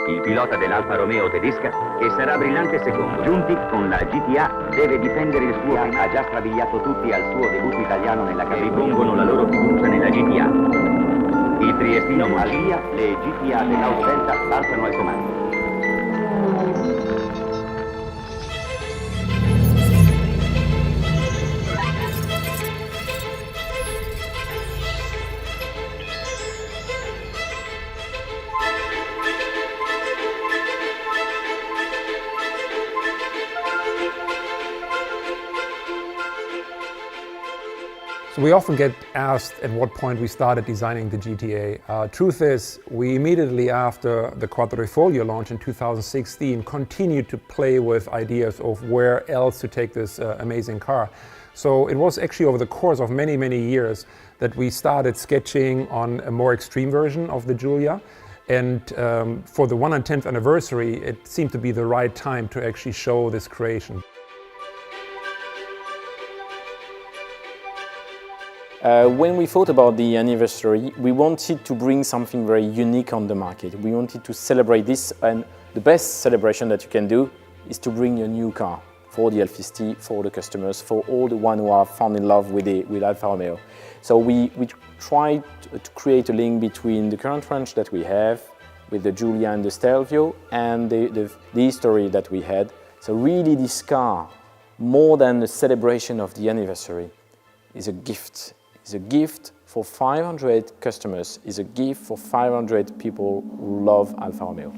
il pilota dell'Alfa Romeo tedesca, che sarà brillante secondo. Giunti con la GTA, deve difendere il suo finale. Ha già strabiliato tutti al suo debutto italiano nella categoria. Ripongono la loro fiducia nella GTA. Il triestino Moncia, le GTA dell'Auto Delta saltano al comando. So we often get asked at what point we started designing the GTA. Truth is, we immediately after the Quadrifoglio launch in 2016 continued to play with ideas of where else to take this amazing car. So it was actually over the course of many, many years that we started sketching on a more extreme version of the Giulia. And for the 110th anniversary, it seemed to be the right time to actually show this creation. When we thought about the anniversary, we wanted to bring something very unique on the market. We wanted to celebrate this, and the best celebration that you can do is to bring a new car for the Alfisti, for the customers, for all the ones who are fallen in love with Alfa Romeo. So we tried to create a link between the current range that we have with the Giulia and the Stelvio and the history that we had. So really this car, more than a celebration of the anniversary, is a gift. It's a gift for 500 customers, is a gift for 500 people who love Alfa Romeo.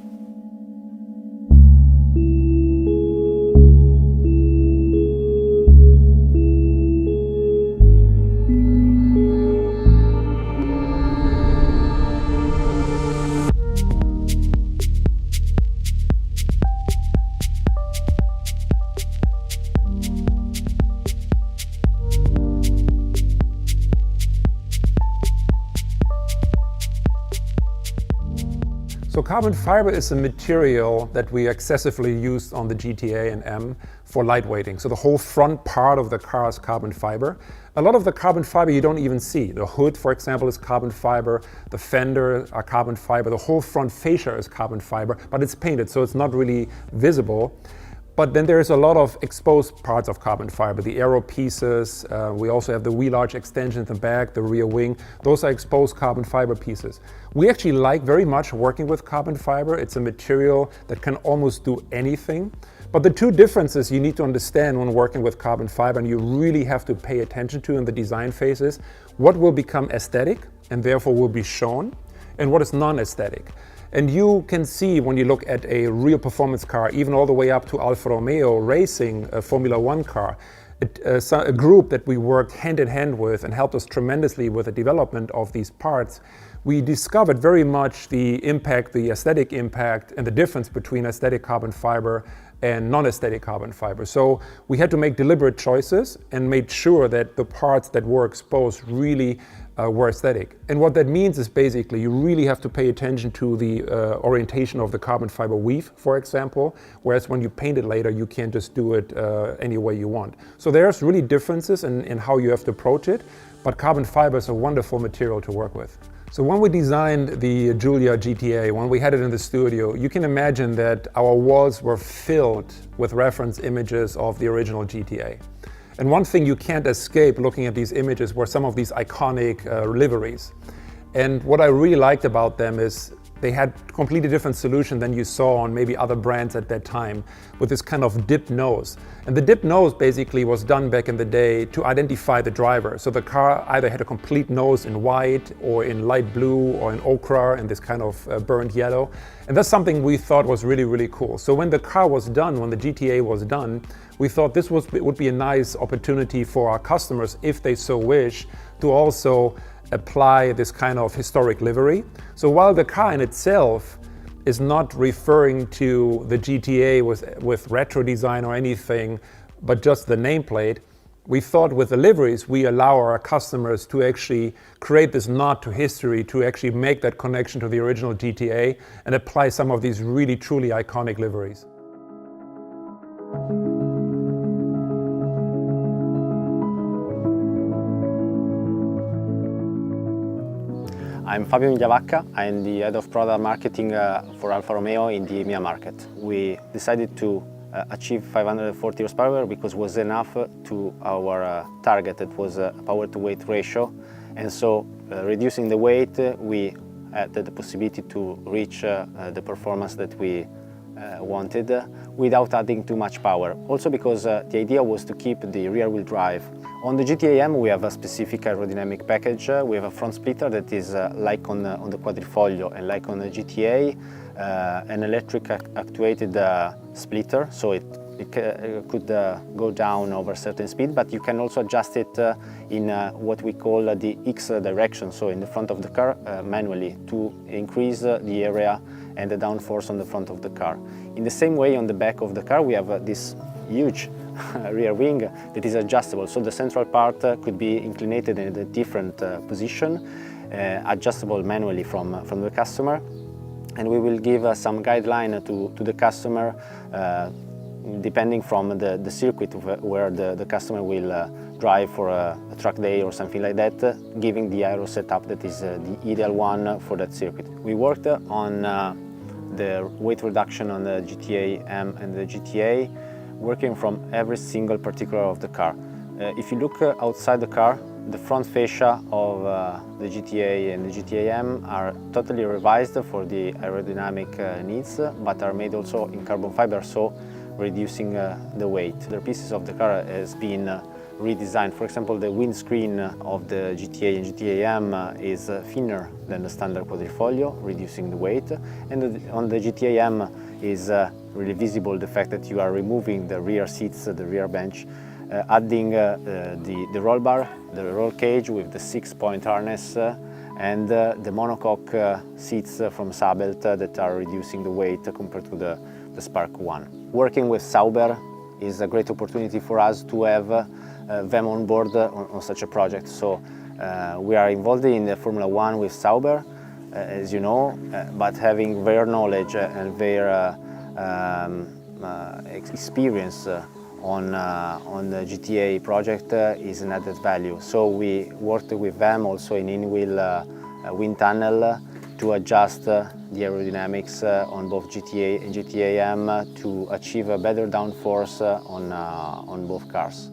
So carbon fiber is a material that we excessively used on the GTA and M for lightweighting. So the whole front part of the car is carbon fiber. A lot of the carbon fiber you don't even see. The hood, for example, is carbon fiber. The fender are carbon fiber. The whole front fascia is carbon fiber, but it's painted, so it's not really visible. But then there's a lot of exposed parts of carbon fiber, the aero pieces. We also have the wheel arch extension in the back, the rear wing. Those are exposed carbon fiber pieces. We actually like very much working with carbon fiber. It's a material that can almost do anything. But the two differences you need to understand when working with carbon fiber, and you really have to pay attention to in the design phases, what will become aesthetic and therefore will be shown, and what is non-aesthetic. And you can see when you look at a real performance car, even all the way up to Alfa Romeo racing a Formula One car, a group that we worked hand in hand with and helped us tremendously with the development of these parts, we discovered very much the impact, the aesthetic impact, and the difference between aesthetic carbon fiber and non-aesthetic carbon fiber. So we had to make deliberate choices and made sure that the parts that were exposed really were aesthetic. And what that means is basically you really have to pay attention to the orientation of the carbon fiber weave, for example, whereas when you paint it later, you can't just do it any way you want. So there's really differences in how you have to approach it, but carbon fiber is a wonderful material to work with. So when we designed the Giulia GTA, when we had it in the studio, you can imagine that our walls were filled with reference images of the original GTA. And one thing you can't escape looking at these images were some of these iconic liveries. And what I really liked about them is they had a completely different solution than you saw on maybe other brands at that time, with this kind of dipped nose. And the dipped nose basically was done back in the day to identify the driver. So the car either had a complete nose in white or in light blue or in ochre and this kind of burnt yellow. And that's something we thought was really, really cool. So when the car was done, when the GTA was done, we thought this would be a nice opportunity for our customers, if they so wish, to also apply this kind of historic livery. So while the car in itself is not referring to the GTA with retro design or anything, but just the nameplate, we thought with the liveries, we allow our customers to actually create this nod to history, to actually make that connection to the original GTA and apply some of these really, truly iconic liveries. I'm Fabio Migliavacca. I'm the head of product marketing for Alfa Romeo in the EMEA market. We decided to achieve 540 horsepower because it was enough to our target. It was a power to weight ratio, and so reducing the weight, we had the possibility to reach the performance that we wanted without adding too much power. Also because the idea was to keep the rear wheel drive. On the GTA EM we have a specific aerodynamic package. We have a front splitter that is like on the Quadrifoglio and like on the GTA, an electric actuated splitter, so it could go down over a certain speed, but you can also adjust it in what we call the X direction, so in the front of the car manually, to increase the area and the downforce on the front of the car. In the same way, on the back of the car we have this huge rear wing that is adjustable, so the central part could be inclinated in a different position, adjustable manually from the customer, and we will give some guideline to the customer depending from the circuit where the customer will drive for a track day or something like that, giving the aero setup that is the ideal one for that circuit. We worked on the weight reduction on the GTA M and the GTA, working from every single particular of the car. If you look outside the car, the front fascia of the GTA and the GTA M are totally revised for the aerodynamic needs, but are made also in carbon fiber, so reducing the weight. The pieces of the car has been redesigned. For example, the windscreen of the GTA and GTA M is thinner than the standard Quadrifoglio, reducing the weight. And on the GTA M is really visible the fact that you are removing the rear seats, the rear bench, adding the roll bar, the roll cage with the 6-point harness, and the monocoque seats from Sabelt that are reducing the weight compared to the Spark 1. Working with Sauber is a great opportunity for us to have them on board on such a project. So we are involved in the Formula 1 with Sauber, as you know, but having their knowledge and their experience on the GTA project is an added value. So we worked with them also in in-wheel wind tunnel to adjust the aerodynamics on both GTA and GTA M to achieve a better downforce on both cars.